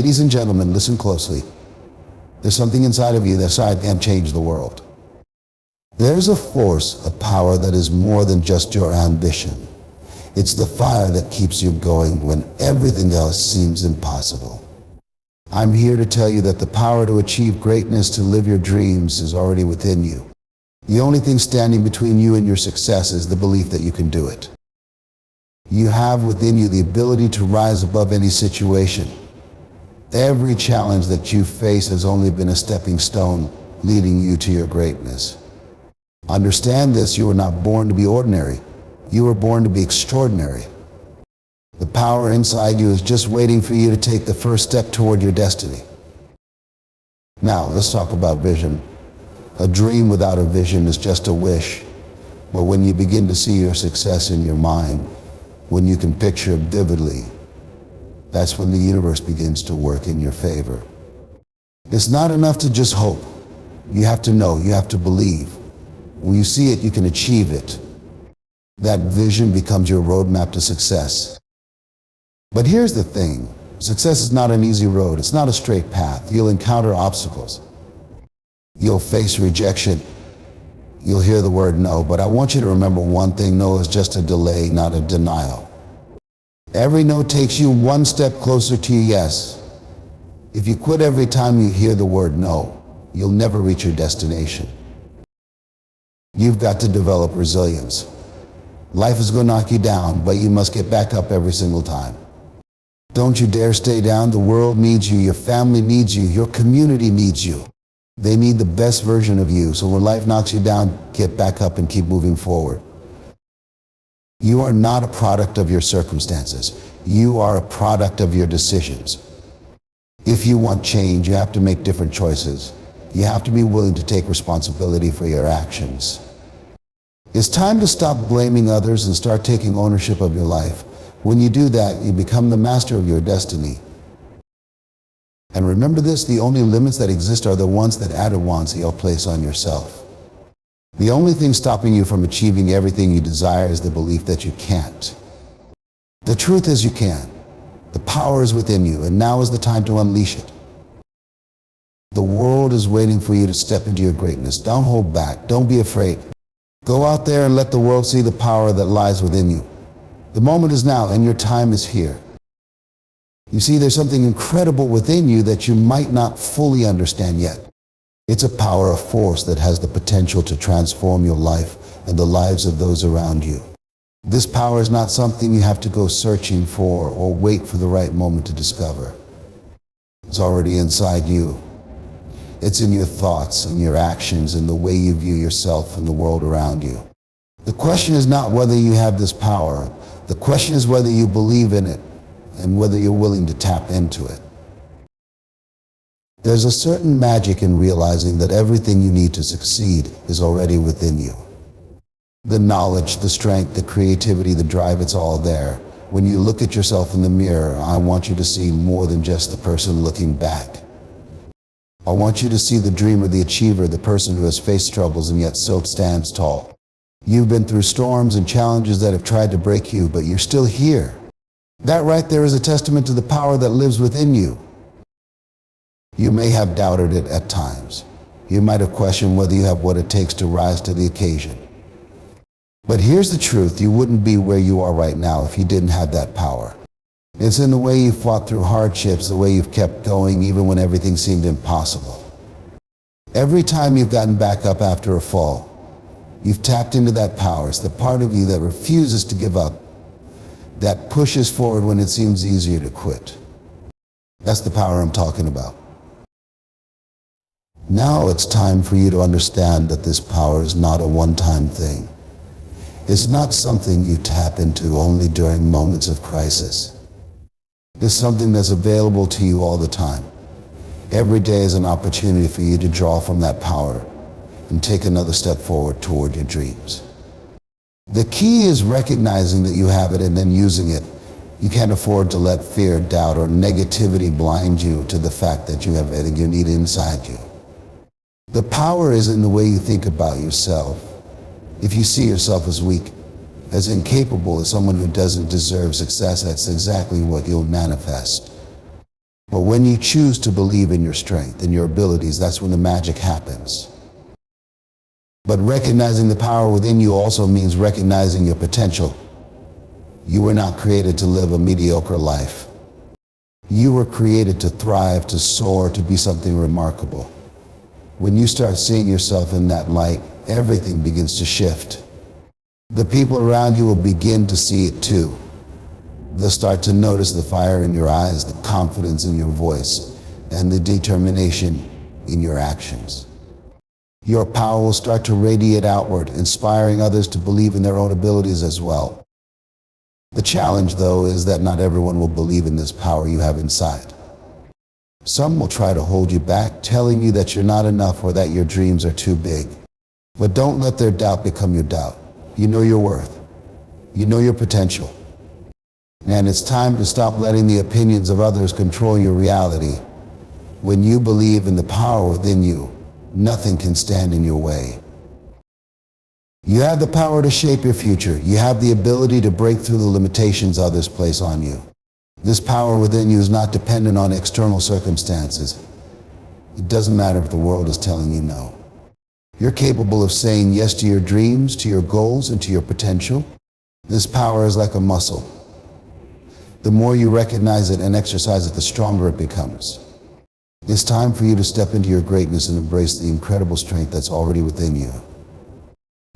Ladies and gentlemen, listen closely. There's something inside of you that can change the world. There's a force, a power that is more than just your ambition. It's the fire that keeps you going when everything else seems impossible. I'm here to tell you that the power to achieve greatness, to live your dreams, is already within you. The only thing standing between you and your success is the belief that you can do it. You have within you the ability to rise above any situation. Every challenge that you face has only been a stepping stone leading you to your greatness. Understand this: you were not born to be ordinary. You were born to be extraordinary. The power inside you is just waiting for you to take the first step toward your destiny. Now, let's talk about vision. A dream without a vision is just a wish. But when you begin to see your success in your mind, when you can picture it vividly, that's when the universe begins to work in your favor. It's not enough to just hope. You have to know, you have to believe. When you see it, you can achieve it. That vision becomes your roadmap to success. But here's the thing. Success is not an easy road. It's not a straight path. You'll encounter obstacles. You'll face rejection. You'll hear the word no. But I want you to remember one thing: no is just a delay, not a denial. Every no takes you one step closer to your yes. If you quit every time you hear the word no, you'll never reach your destination. You've got to develop resilience. Life is going to knock you down, but you must get back up every single time. Don't you dare stay down. The world needs you. Your family needs you. Your community needs you. They need the best version of you. So when life knocks you down, get back up and keep moving forward. You are not a product of your circumstances. You are a product of your decisions. If you want change, you have to make different choices. You have to be willing to take responsibility for your actions. It's time to stop blaming others and start taking ownership of your life. When you do that, you become the master of your destiny. And remember this: the only limits that exist are the ones that added wants you'll place on yourself. The only thing stopping you from achieving everything you desire is the belief that you can't. The truth is, you can. The power is within you, and now is the time to unleash it. The world is waiting for you to step into your greatness. Don't hold back. Don't be afraid. Go out there and let the world see the power that lies within you. The moment is now, and your time is here. You see, there's something incredible within you that you might not fully understand yet. It's a power, a force that has the potential to transform your life and the lives of those around you. This power is not something you have to go searching for or wait for the right moment to discover. It's already inside you. It's in your thoughts and your actions and the way you view yourself and the world around you. The question is not whether you have this power. The question is whether you believe in it and whether you're willing to tap into it. There's a certain magic in realizing that everything you need to succeed is already within you. The knowledge, the strength, the creativity, the drive, it's all there. When you look at yourself in the mirror, I want you to see more than just the person looking back. I want you to see the dreamer, the achiever, the person who has faced troubles and yet still stands tall. You've been through storms and challenges that have tried to break you, but you're still here. That right there is a testament to the power that lives within you. You may have doubted it at times. You might have questioned whether you have what it takes to rise to the occasion. But here's the truth: you wouldn't be where you are right now if you didn't have that power. It's in the way you fought through hardships, the way you've kept going even when everything seemed impossible. Every time you've gotten back up after a fall, you've tapped into that power. It's the part of you that refuses to give up, that pushes forward when it seems easier to quit. That's the power I'm talking about. Now it's time for you to understand that this power is not a one-time thing. It's not something you tap into only during moments of crisis. It's something that's available to you all the time. Every day is an opportunity for you to draw from that power and take another step forward toward your dreams. The key is recognizing that you have it and then using it. You can't afford to let fear, doubt, or negativity blind you to the fact that you have everything you need inside you. The power is in the way you think about yourself. If you see yourself as weak, as incapable, as someone who doesn't deserve success, that's exactly what you'll manifest. But when you choose to believe in your strength and your abilities, that's when the magic happens. But recognizing the power within you also means recognizing your potential. You were not created to live a mediocre life. You were created to thrive, to soar, to be something remarkable. When you start seeing yourself in that light, everything begins to shift. The people around you will begin to see it too. They'll start to notice the fire in your eyes, the confidence in your voice, and the determination in your actions. Your power will start to radiate outward, inspiring others to believe in their own abilities as well. The challenge, though, is that not everyone will believe in this power you have inside. Some will try to hold you back, telling you that you're not enough or that your dreams are too big. But don't let their doubt become your doubt. You know your worth. You know your potential. And it's time to stop letting the opinions of others control your reality. When you believe in the power within you, nothing can stand in your way. You have the power to shape your future. You have the ability to break through the limitations others place on you. This power within you is not dependent on external circumstances. It doesn't matter if the world is telling you no. You're capable of saying yes to your dreams, to your goals, and to your potential. This power is like a muscle. The more you recognize it and exercise it, the stronger it becomes. It's time for you to step into your greatness and embrace the incredible strength that's already within you.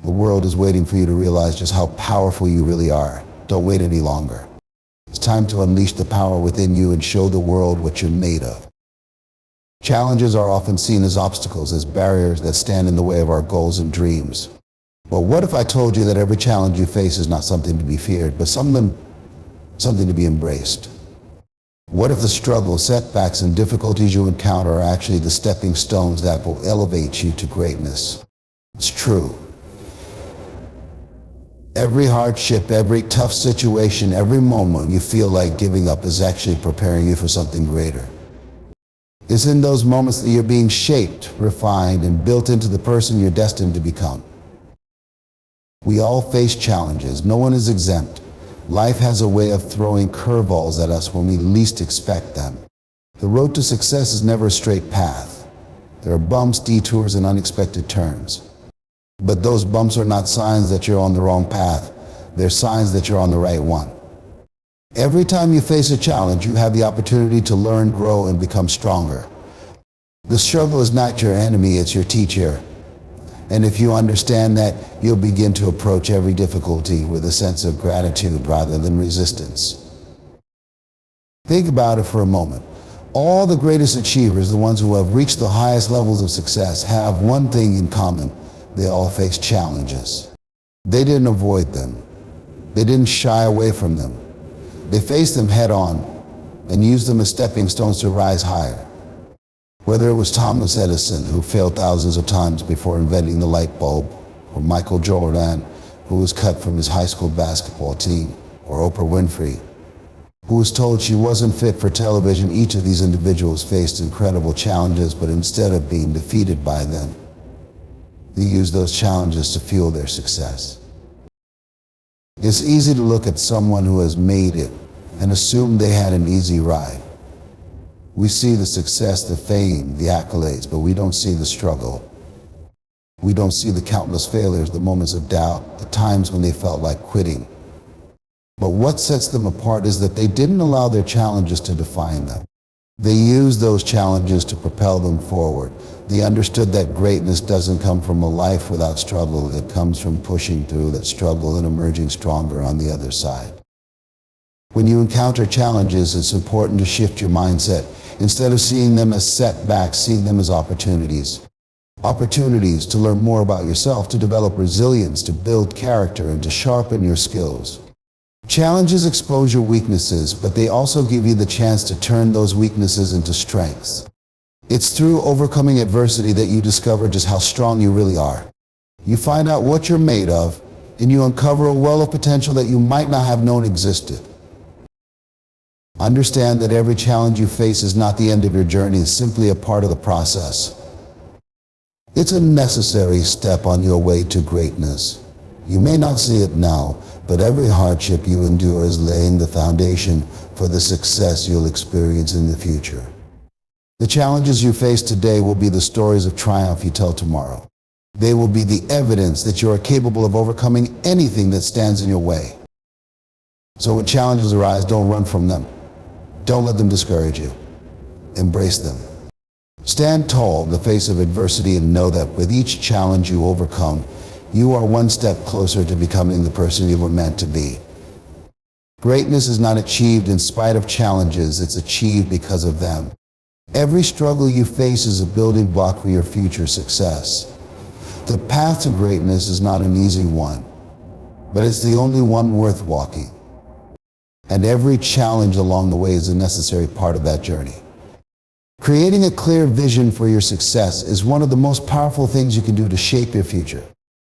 The world is waiting for you to realize just how powerful you really are. Don't wait any longer. It's time to unleash the power within you and show the world what you're made of. Challenges are often seen as obstacles, as barriers that stand in the way of our goals and dreams. But what if I told you that every challenge you face is not something to be feared, but something to be embraced? What if the struggles, setbacks, and difficulties you encounter are actually the stepping stones that will elevate you to greatness? It's true. Every hardship, every tough situation, every moment you feel like giving up is actually preparing you for something greater. It's in those moments that you're being shaped, refined, and built into the person you're destined to become. We all face challenges. No one is exempt. Life has a way of throwing curveballs at us when we least expect them. The road to success is never a straight path. There are bumps, detours, and unexpected turns. But those bumps are not signs that you're on the wrong path. They're signs that you're on the right one. Every time you face a challenge, you have the opportunity to learn, grow, and become stronger. The struggle is not your enemy, it's your teacher. And if you understand that, you'll begin to approach every difficulty with a sense of gratitude rather than resistance. Think about it for a moment. All the greatest achievers, the ones who have reached the highest levels of success, have one thing in common. They all faced challenges. They didn't avoid them. They didn't shy away from them. They faced them head on and used them as stepping stones to rise higher. Whether it was Thomas Edison, who failed thousands of times before inventing the light bulb, or Michael Jordan, who was cut from his high school basketball team, or Oprah Winfrey, who was told she wasn't fit for television, each of these individuals faced incredible challenges, but instead of being defeated by them, they used those challenges to fuel their success. It's easy to look at someone who has made it and assume they had an easy ride. We see the success, the fame, the accolades, but we don't see the struggle. We don't see the countless failures, the moments of doubt, the times when they felt like quitting. But what sets them apart is that they didn't allow their challenges to define them. They used those challenges to propel them forward. They understood that greatness doesn't come from a life without struggle. It comes from pushing through that struggle and emerging stronger on the other side. When you encounter challenges, it's important to shift your mindset. Instead of seeing them as setbacks, see them as opportunities. Opportunities to learn more about yourself, to develop resilience, to build character, and to sharpen your skills. Challenges expose your weaknesses, but they also give you the chance to turn those weaknesses into strengths. It's through overcoming adversity that you discover just how strong you really are. You find out what you're made of, and you uncover a well of potential that you might not have known existed. Understand that every challenge you face is not the end of your journey, it's simply a part of the process. It's a necessary step on your way to greatness. You may not see it now, but every hardship you endure is laying the foundation for the success you'll experience in the future. The challenges you face today will be the stories of triumph you tell tomorrow. They will be the evidence that you are capable of overcoming anything that stands in your way. So when challenges arise, don't run from them. Don't let them discourage you. Embrace them. Stand tall in the face of adversity and know that with each challenge you overcome, you are one step closer to becoming the person you were meant to be. Greatness is not achieved in spite of challenges, it's achieved because of them. Every struggle you face is a building block for your future success. The path to greatness is not an easy one, but it's the only one worth walking. And every challenge along the way is a necessary part of that journey. Creating a clear vision for your success is one of the most powerful things you can do to shape your future.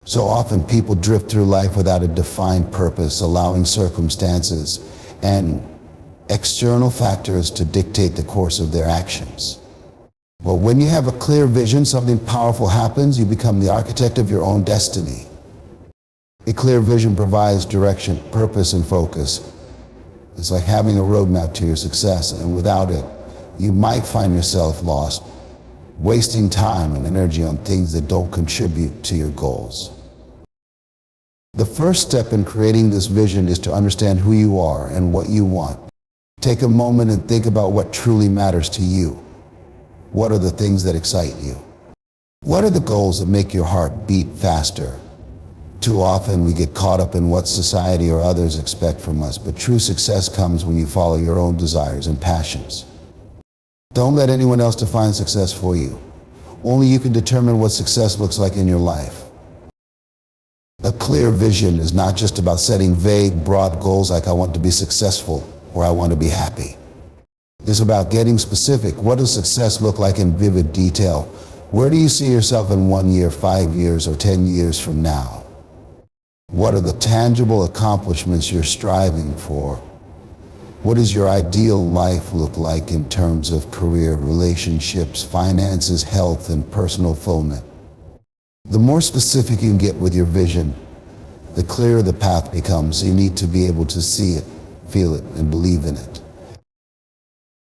So often people drift through life without a defined purpose, allowing circumstances and external factors to dictate the course of their actions. But when you have a clear vision, something powerful happens. You become the architect of your own destiny. A clear vision provides direction, purpose, and focus. It's like having a roadmap to your success, and without it, you might find yourself lost, wasting time and energy on things that don't contribute to your goals. The first step in creating this vision is to understand who you are and what you want. Take a moment and think about what truly matters to you. What are the things that excite you? What are the goals that make your heart beat faster? Too often we get caught up in what society or others expect from us, but true success comes when you follow your own desires and passions. Don't let anyone else define success for you. Only you can determine what success looks like in your life. A clear vision is not just about setting vague, broad goals like I want to be successful or I want to be happy. It's about getting specific. What does success look like in vivid detail? Where do you see yourself in 1 year, 5 years, or 10 years from now? What are the tangible accomplishments you're striving for? What does your ideal life look like in terms of career, relationships, finances, health, and personal fulfillment? The more specific you get with your vision, the clearer the path becomes. You need to be able to see it, feel it, and believe in it.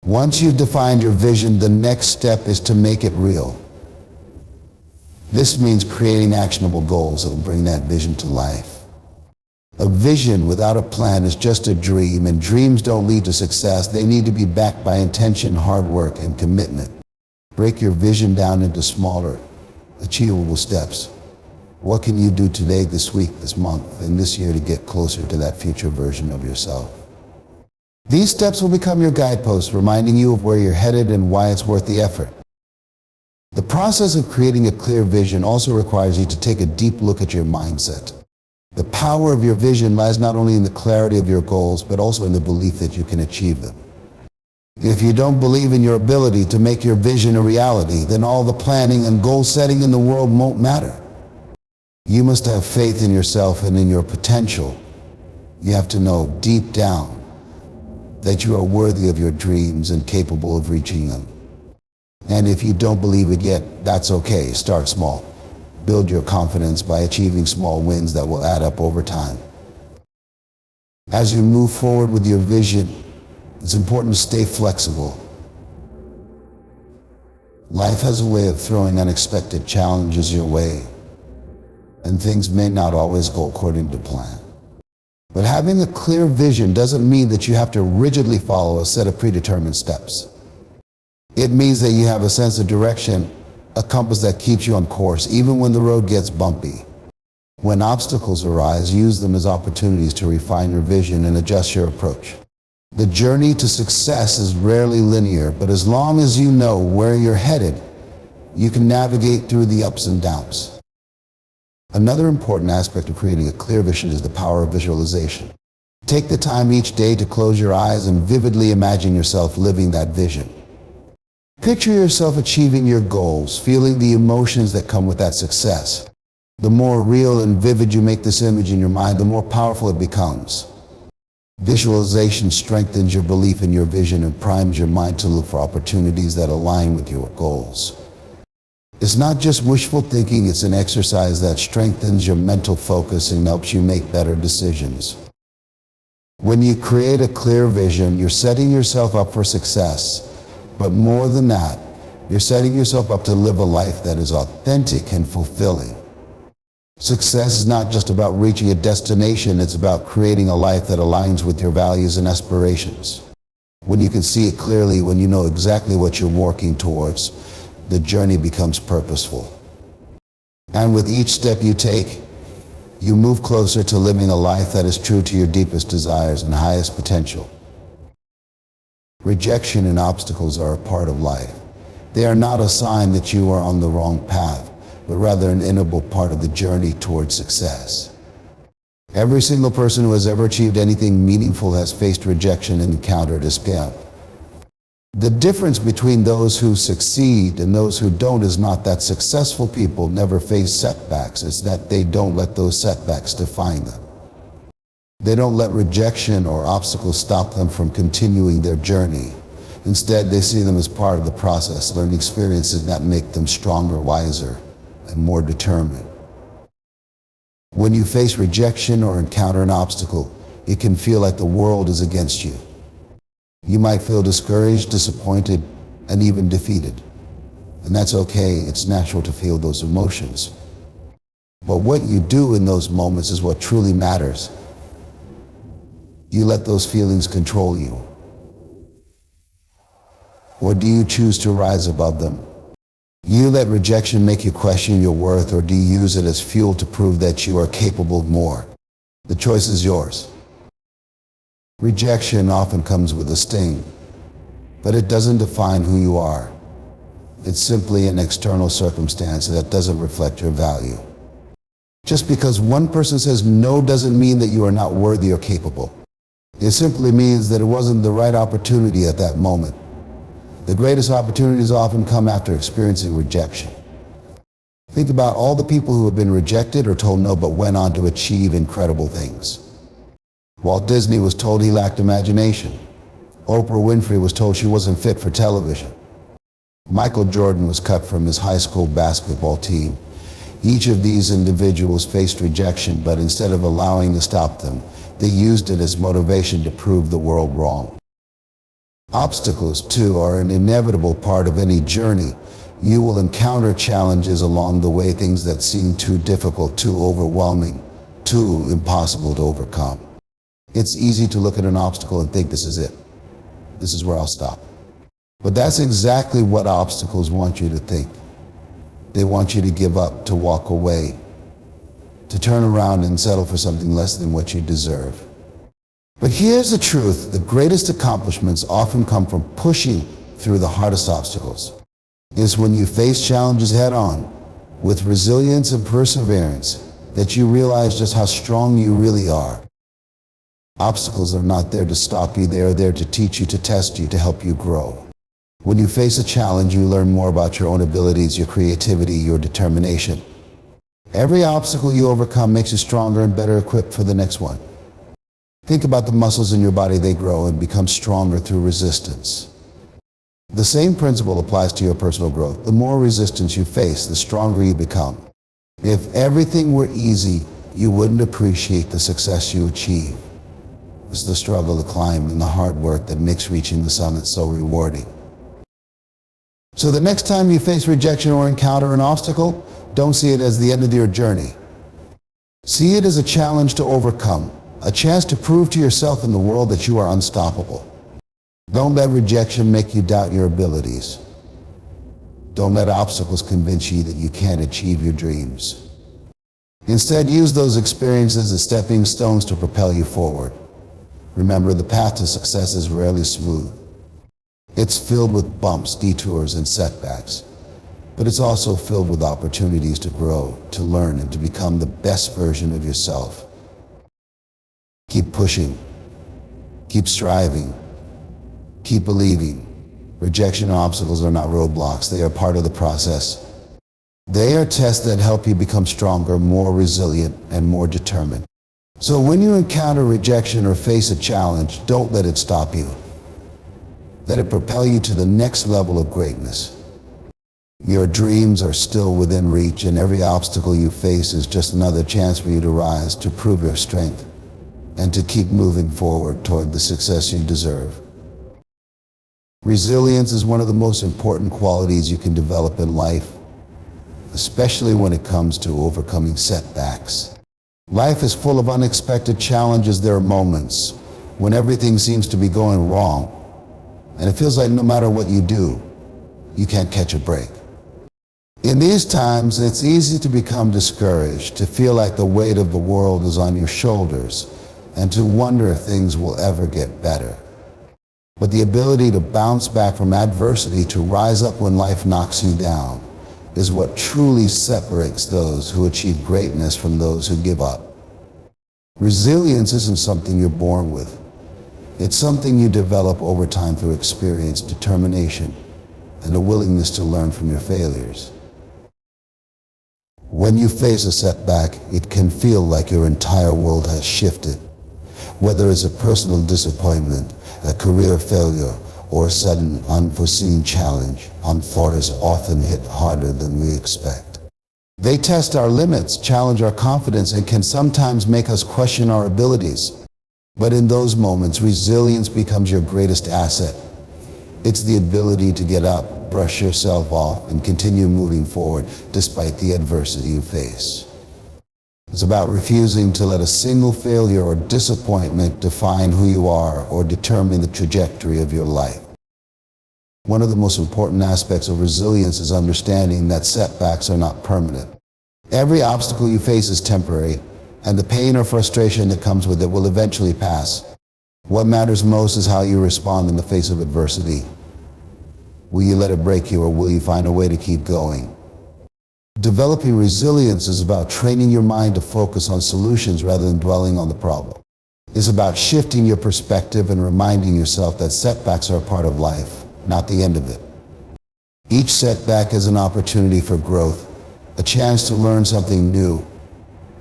Once you've defined your vision, the next step is to make it real. This means creating actionable goals that will bring that vision to life. A vision without a plan is just a dream, and dreams don't lead to success. They need to be backed by intention, hard work, and commitment. Break your vision down into smaller, achievable steps. What can you do today, this week, this month, and this year to get closer to that future version of yourself? These steps will become your guideposts, reminding you of where you're headed and why it's worth the effort. The process of creating a clear vision also requires you to take a deep look at your mindset. The power of your vision lies not only in the clarity of your goals, but also in the belief that you can achieve them. If you don't believe in your ability to make your vision a reality, then all the planning and goal setting in the world won't matter. You must have faith in yourself and in your potential. You have to know deep down that you are worthy of your dreams and capable of reaching them. And if you don't believe it yet, that's okay. Start small. Build your confidence by achieving small wins that will add up over time. As you move forward with your vision, it's important to stay flexible. Life has a way of throwing unexpected challenges your way, and things may not always go according to plan. But having a clear vision doesn't mean that you have to rigidly follow a set of predetermined steps. It means that you have a sense of direction, a compass that keeps you on course, even when the road gets bumpy. When obstacles arise, use them as opportunities to refine your vision and adjust your approach. The journey to success is rarely linear, but as long as you know where you're headed, you can navigate through the ups and downs. Another important aspect of creating a clear vision is the power of visualization. Take the time each day to close your eyes and vividly imagine yourself living that vision. Picture yourself achieving your goals, feeling the emotions that come with that success. The more real and vivid you make this image in your mind, the more powerful it becomes. Visualization strengthens your belief in your vision and primes your mind to look for opportunities that align with your goals. It's not just wishful thinking, it's an exercise that strengthens your mental focus and helps you make better decisions. When you create a clear vision, you're setting yourself up for success. But more than that, you're setting yourself up to live a life that is authentic and fulfilling. Success is not just about reaching a destination, it's about creating a life that aligns with your values and aspirations. When you can see it clearly, when you know exactly what you're working towards, the journey becomes purposeful. And with each step you take, you move closer to living a life that is true to your deepest desires and highest potential. Rejection and obstacles are a part of life. They are not a sign that you are on the wrong path, but rather an integral part of the journey towards success. Every single person who has ever achieved anything meaningful has faced rejection and encountered escape. The difference between those who succeed and those who don't is not that successful people never face setbacks, it's that they don't let those setbacks define them. They don't let rejection or obstacles stop them from continuing their journey. Instead, they see them as part of the process, learning experiences that make them stronger, wiser, and more determined. When you face rejection or encounter an obstacle, it can feel like the world is against you. You might feel discouraged, disappointed, and even defeated. And that's okay, it's natural to feel those emotions. But what you do in those moments is what truly matters. You let those feelings control you? Or do you choose to rise above them? You let rejection make you question your worth, or do you use it as fuel to prove that you are capable of more? The choice is yours. Rejection often comes with a sting, but it doesn't define who you are. It's simply an external circumstance that doesn't reflect your value. Just because one person says no doesn't mean that you are not worthy or capable. It simply means that it wasn't the right opportunity at that moment. The greatest opportunities often come after experiencing rejection. Think about all the people who have been rejected or told no but went on to achieve incredible things. Walt Disney was told he lacked imagination. Oprah Winfrey was told she wasn't fit for television. Michael Jordan was cut from his high school basketball team. Each of these individuals faced rejection, but instead of allowing it to stop them, they used it as motivation to prove the world wrong. Obstacles, too, are an inevitable part of any journey. You will encounter challenges along the way, things that seem too difficult, too overwhelming, too impossible to overcome. It's easy to look at an obstacle and think, this is it. This is where I'll stop. But that's exactly what obstacles want you to think. They want you to give up, to walk away, to turn around and settle for something less than what you deserve. But here's the truth, the greatest accomplishments often come from pushing through the hardest obstacles. It's when you face challenges head on, with resilience and perseverance, that you realize just how strong you really are. Obstacles are not there to stop you, they are there to teach you, to test you, to help you grow. When you face a challenge, you learn more about your own abilities, your creativity, your determination. Every obstacle you overcome makes you stronger and better equipped for the next one. Think about the muscles in your body, they grow and become stronger through resistance. The same principle applies to your personal growth. The more resistance you face, the stronger you become. If everything were easy, you wouldn't appreciate the success you achieve. It's the struggle, the climb, and the hard work that makes reaching the summit so rewarding. So the next time you face rejection or encounter an obstacle, don't see it as the end of your journey. See it as a challenge to overcome, a chance to prove to yourself and the world that you are unstoppable. Don't let rejection make you doubt your abilities. Don't let obstacles convince you that you can't achieve your dreams. Instead, use those experiences as stepping stones to propel you forward. Remember, the path to success is rarely smooth. It's filled with bumps, detours, and setbacks. But it's also filled with opportunities to grow, to learn, and to become the best version of yourself. Keep pushing. Keep striving. Keep believing. Rejection and obstacles are not roadblocks. They are part of the process. They are tests that help you become stronger, more resilient, and more determined. So when you encounter rejection or face a challenge, don't let it stop you. Let it propel you to the next level of greatness. Your dreams are still within reach, and every obstacle you face is just another chance for you to rise, to prove your strength, and to keep moving forward toward the success you deserve. Resilience is one of the most important qualities you can develop in life, especially when it comes to overcoming setbacks. Life is full of unexpected challenges. There are moments when everything seems to be going wrong, and it feels like no matter what you do, you can't catch a break. In these times, it's easy to become discouraged, to feel like the weight of the world is on your shoulders, and to wonder if things will ever get better. But the ability to bounce back from adversity, to rise up when life knocks you down, is what truly separates those who achieve greatness from those who give up. Resilience isn't something you're born with. It's something you develop over time through experience, determination, and a willingness to learn from your failures. When you face a setback, it can feel like your entire world has shifted. Whether it's a personal disappointment, a career failure, or a sudden unforeseen challenge, unfortunately often hit harder than we expect. They test our limits, challenge our confidence, and can sometimes make us question our abilities. But in those moments, resilience becomes your greatest asset. It's the ability to get up, brush yourself off, and continue moving forward despite the adversity you face. It's about refusing to let a single failure or disappointment define who you are or determine the trajectory of your life. One of the most important aspects of resilience is understanding that setbacks are not permanent. Every obstacle you face is temporary, and the pain or frustration that comes with it will eventually pass. What matters most is how you respond in the face of adversity. Will you let it break you, or will you find a way to keep going? Developing resilience is about training your mind to focus on solutions rather than dwelling on the problem. It's about shifting your perspective and reminding yourself that setbacks are a part of life, not the end of it. Each setback is an opportunity for growth, a chance to learn something new,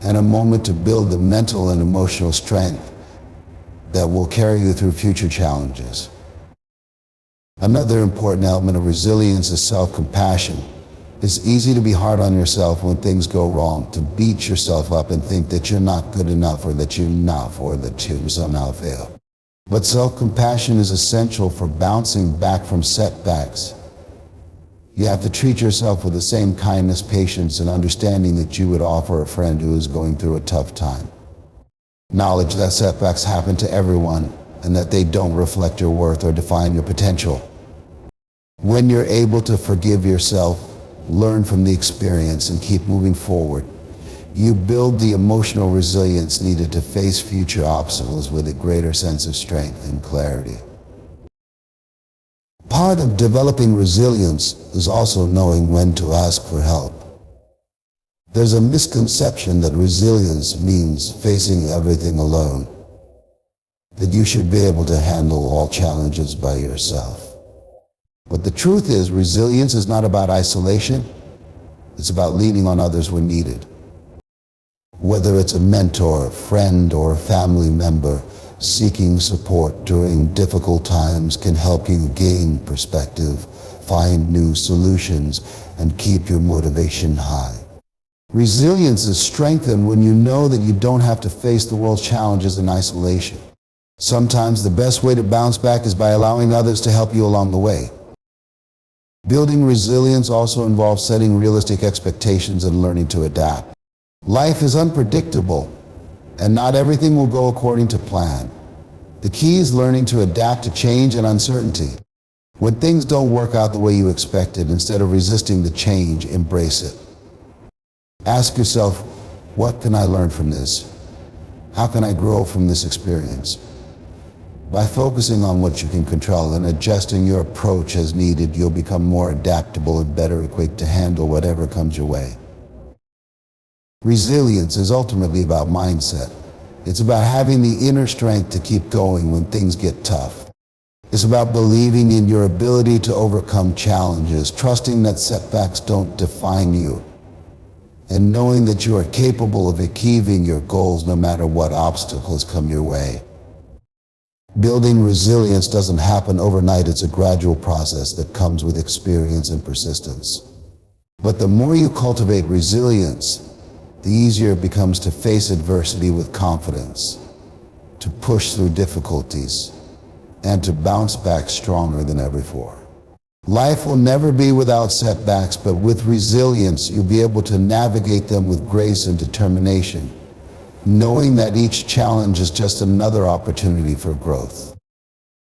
and a moment to build the mental and emotional strength that will carry you through future challenges. Another important element of resilience is self-compassion. It's easy to be hard on yourself when things go wrong, to beat yourself up and think that you're not good enough, or that you're enough, or that you somehow fail. But self-compassion is essential for bouncing back from setbacks. You have to treat yourself with the same kindness, patience, and understanding that you would offer a friend who is going through a tough time. Knowledge that setbacks happen to everyone and that they don't reflect your worth or define your potential. When you're able to forgive yourself, learn from the experience, and keep moving forward, you build the emotional resilience needed to face future obstacles with a greater sense of strength and clarity. Part of developing resilience is also knowing when to ask for help. There's a misconception that resilience means facing everything alone, that you should be able to handle all challenges by yourself. But the truth is, resilience is not about isolation. It's about leaning on others when needed. Whether it's a mentor, friend, or family member, seeking support during difficult times can help you gain perspective, find new solutions, and keep your motivation high. Resilience is strengthened when you know that you don't have to face the world's challenges in isolation. Sometimes the best way to bounce back is by allowing others to help you along the way. Building resilience also involves setting realistic expectations and learning to adapt. Life is unpredictable, and not everything will go according to plan. The key is learning to adapt to change and uncertainty. When things don't work out the way you expected, instead of resisting the change, embrace it. Ask yourself, what can I learn from this? How can I grow from this experience? By focusing on what you can control and adjusting your approach as needed, you'll become more adaptable and better equipped to handle whatever comes your way. Resilience is ultimately about mindset. It's about having the inner strength to keep going when things get tough. It's about believing in your ability to overcome challenges, trusting that setbacks don't define you, and knowing that you are capable of achieving your goals no matter what obstacles come your way. Building resilience doesn't happen overnight. It's a gradual process that comes with experience and persistence. But the more you cultivate resilience, the easier it becomes to face adversity with confidence, to push through difficulties, and to bounce back stronger than ever before. Life will never be without setbacks, but with resilience, you'll be able to navigate them with grace and determination, knowing that each challenge is just another opportunity for growth.